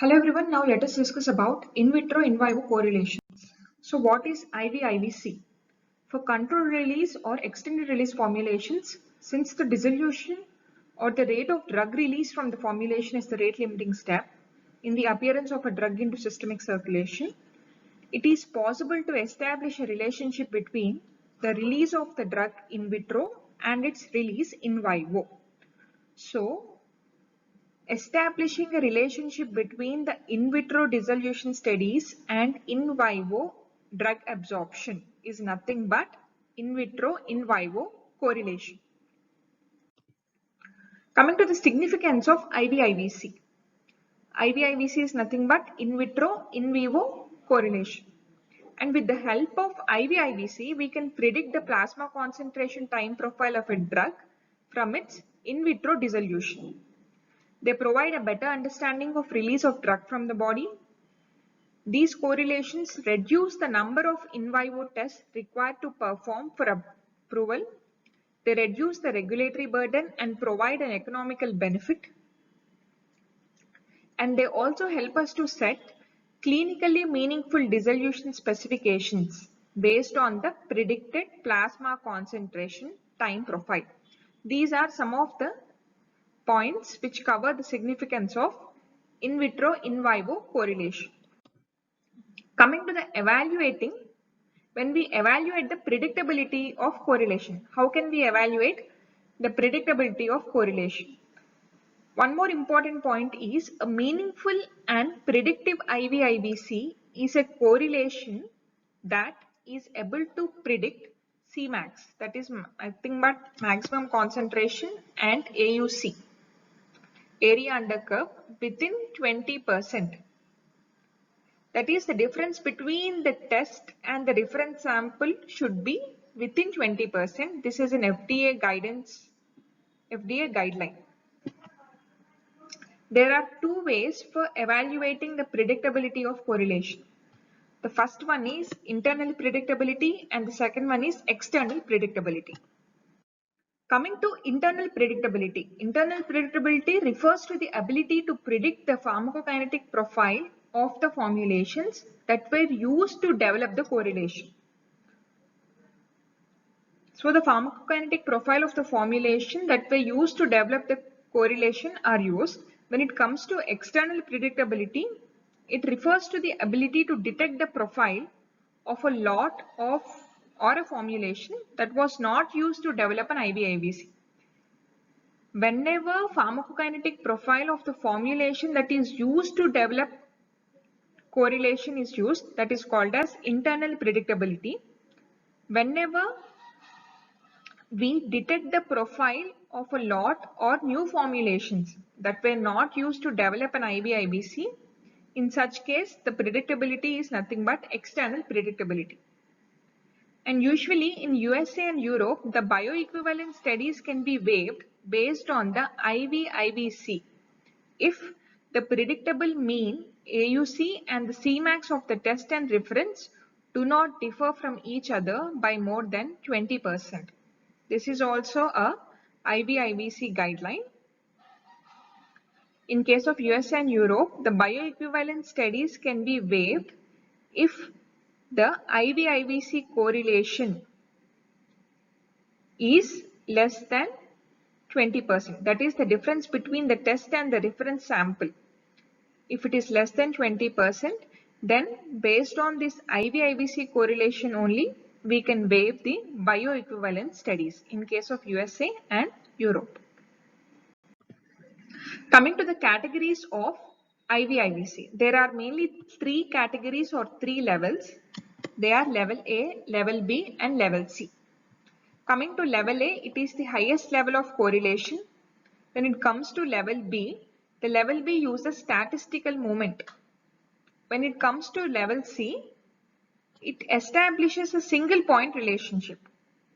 Hello everyone, now let us discuss about in vitro in vivo correlation. So what is IV-IVC? For controlled release or extended release formulations, since the dissolution or the rate of drug release from the formulation is the rate limiting step in the appearance of a drug into systemic circulation, it is possible to establish a relationship between the release of the drug in vitro and its release in vivo. So establishing a relationship between the in vitro dissolution studies and in vivo drug absorption is nothing but in vitro in vivo correlation. Coming to the significance of IV-IVC. IV-IVC is nothing but in vitro in vivo correlation. And with the help of IV-IVC, we can predict the plasma concentration time profile of a drug from its in vitro dissolution. They provide a better understanding of release of drug from the body. These correlations reduce the number of in vivo tests required to perform for approval. They reduce the regulatory burden and provide an economical benefit. And they also help us to set clinically meaningful dissolution specifications based on the predicted plasma concentration time profile. These are some of the points which cover the significance of in vitro in vivo correlation. Coming to the evaluating, when we evaluate the predictability of correlation, how can we evaluate the predictability of correlation? One more important point is a meaningful and predictive IV-IVC is a correlation that is able to predict Cmax, that is nothing but maximum concentration, and AUC, area under curve, within 20%. That is, the difference between the test and the reference sample should be within 20%. This is an FDA guidance, FDA guideline. There are two ways for evaluating the predictability of correlation. The first one is internal predictability and the second one is external predictability. Coming to internal predictability. Internal predictability refers to the ability to predict the pharmacokinetic profile of the formulations that were used to develop the correlation. So the pharmacokinetic profile of the formulation that were used to develop the correlation are used. When it comes to external predictability, it refers to the ability to detect the profile of a lot of or a formulation that was not used to develop an IV-IVC. Whenever pharmacokinetic profile of the formulation that is used to develop correlation is used, that is called as internal predictability. Whenever we detect the profile of a lot or new formulations that were not used to develop an IV-IVC, in such case the predictability is nothing but external predictability. And usually in USA and Europe, the bioequivalence studies can be waived based on the IV-IVC if the predictable mean AUC and the Cmax of the test and reference do not differ from each other by more than 20%. This is also a IV-IVC guideline. In case of US and Europe, the bioequivalence studies can be waived if the IV-IVC correlation is less than 20%. That is the difference between the test and the reference sample. If it is less than 20%, then based on this IV-IVC correlation only, we can waive the bioequivalence studies in case of USA and Europe. Coming to the categories of IV-IVC, there are mainly three categories or three levels. They are level A, level B and level C. Coming to level A, it is the highest level of correlation. When it comes to level B, the level B uses statistical moment. When it comes to level C, it establishes a single point relationship.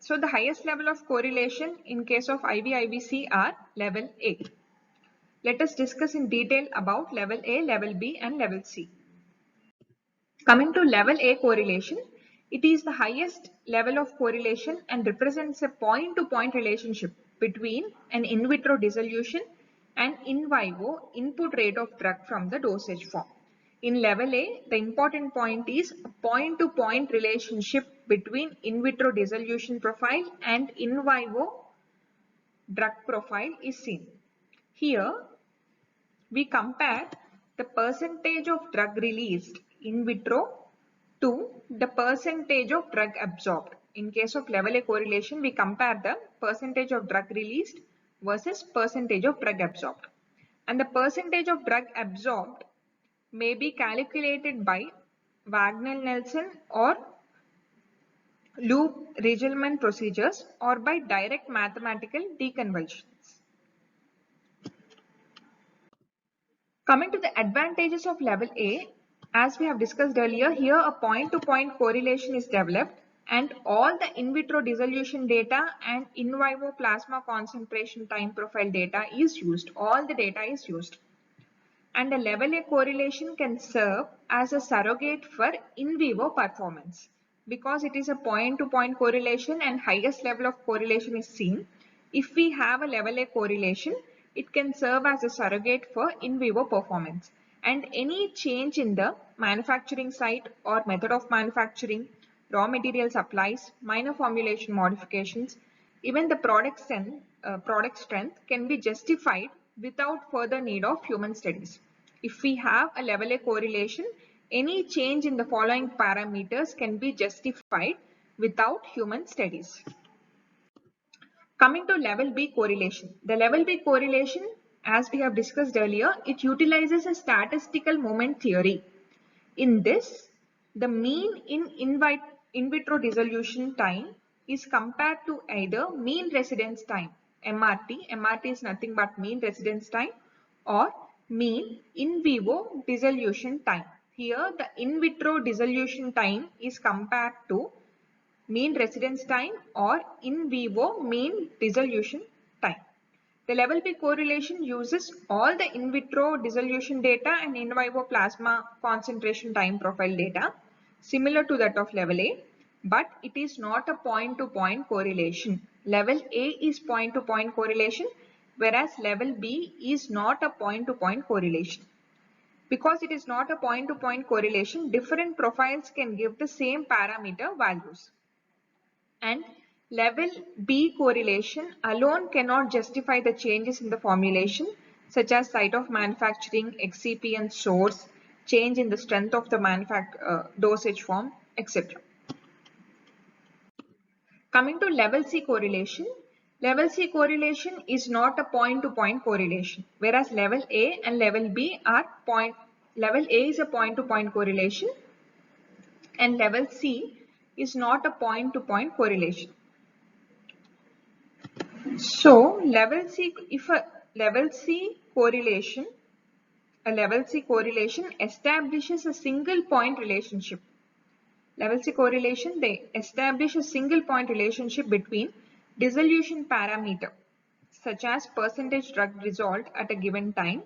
So the highest level of correlation in case of IV-IVC are level A. Let us discuss in detail about level A, level B and level C. Coming to level A correlation, it is the highest level of correlation and represents a point-to-point relationship between an in vitro dissolution and in vivo input rate of drug from the dosage form. In level A, the important point is a point-to-point relationship between in vitro dissolution profile and in vivo drug profile is seen. Here, we compare the percentage of drug released in vitro to the percentage of drug absorbed. In case of level A correlation, we compare the percentage of drug released versus percentage of drug absorbed. And the percentage of drug absorbed may be calculated by Wagnall-Nelson or Loop-Rigelmann procedures or by direct mathematical deconvolutions. Coming to the advantages of level A, as we have discussed earlier, here a point-to-point correlation is developed and all the in vitro dissolution data and in vivo plasma concentration time profile data is used. All the data is used. And a level A correlation can serve as a surrogate for in vivo performance. Because it is a point-to-point correlation and highest level of correlation is seen, if we have a level A correlation, it can serve as a surrogate for in vivo performance. And any change in the manufacturing site or method of manufacturing, raw material supplies, minor formulation modifications, even the product strength can be justified without further need of human studies. If we have a level A correlation, any change in the following parameters can be justified without human studies. Coming to level B correlation. The level B correlation, as we have discussed earlier, it utilizes a statistical moment theory. In this, the mean in vitro dissolution time is compared to either mean residence time, MRT. MRT is nothing but mean residence time, or mean in vivo dissolution time. Here, the in vitro dissolution time is compared to mean residence time or in vivo mean dissolution time. The level B correlation uses all the in vitro dissolution data and in vivo plasma concentration time profile data similar to that of level A, but it is not a point-to-point correlation. Level A is point-to-point correlation, whereas level B is not a point-to-point correlation. Because it is not a point-to-point correlation, different profiles can give the same parameter values. And level B correlation alone cannot justify the changes in the formulation such as site of manufacturing, excipient source, change in the strength of the dosage form, etc. Coming to level C correlation is not a point-to-point correlation, whereas level A and level B are level A is a point-to-point correlation and level C is not a point-to-point correlation. So level C, if a level C correlation establishes a single point relationship. Level C correlation, they establish a single point relationship between dissolution parameter such as percentage drug dissolved at a given time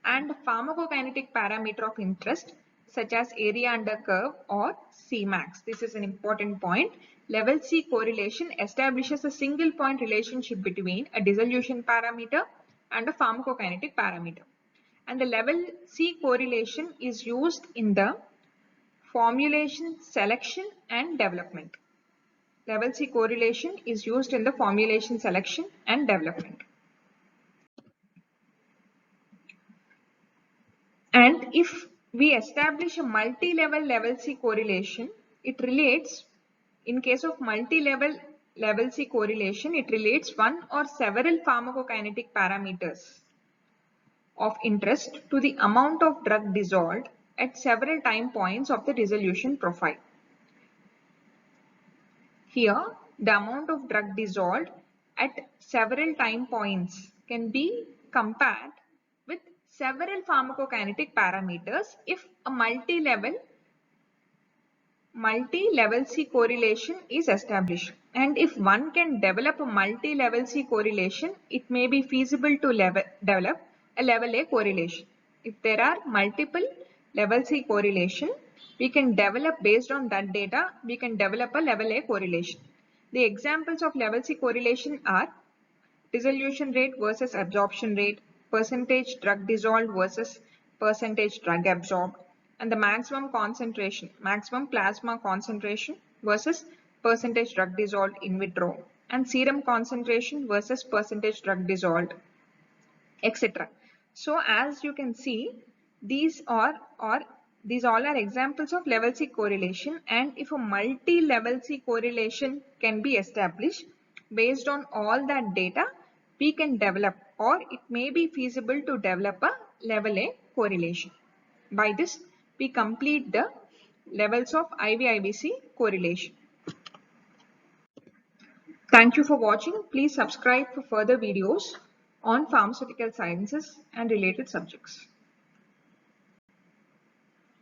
and pharmacokinetic parameter of interest such as area under curve or Cmax. This is an important point. Level C correlation establishes a single point relationship between a dissolution parameter and a pharmacokinetic parameter. And the level C correlation is used in the formulation selection and development. Level C correlation is used in the formulation selection and development. And if we establish a multi-level level C correlation, it relates, in case of multi-level level C correlation, it relates one or several pharmacokinetic parameters of interest to the amount of drug dissolved at several time points of the dissolution profile. Here, the amount of drug dissolved at several time points can be compared with several pharmacokinetic parameters if a multi-level C correlation is established. And if one can develop a multi-level C correlation, it may be feasible to develop a level A correlation. If there are multiple level C correlation, we can develop based on that data, we can develop a level A correlation. The examples of level C correlation are dissolution rate versus absorption rate, percentage drug dissolved versus percentage drug absorbed, and the maximum concentration, maximum plasma concentration versus percentage drug dissolved in vitro, and serum concentration versus percentage drug dissolved, etc. So as you can see, these are or these all are examples of level C correlation, and if a multi-level C correlation can be established based on all that data, we can develop, or it may be feasible to develop, a level A correlation. By this, we complete the levels of IV-IBC correlation. Thank you for watching. Please subscribe for further videos on pharmaceutical sciences and related subjects.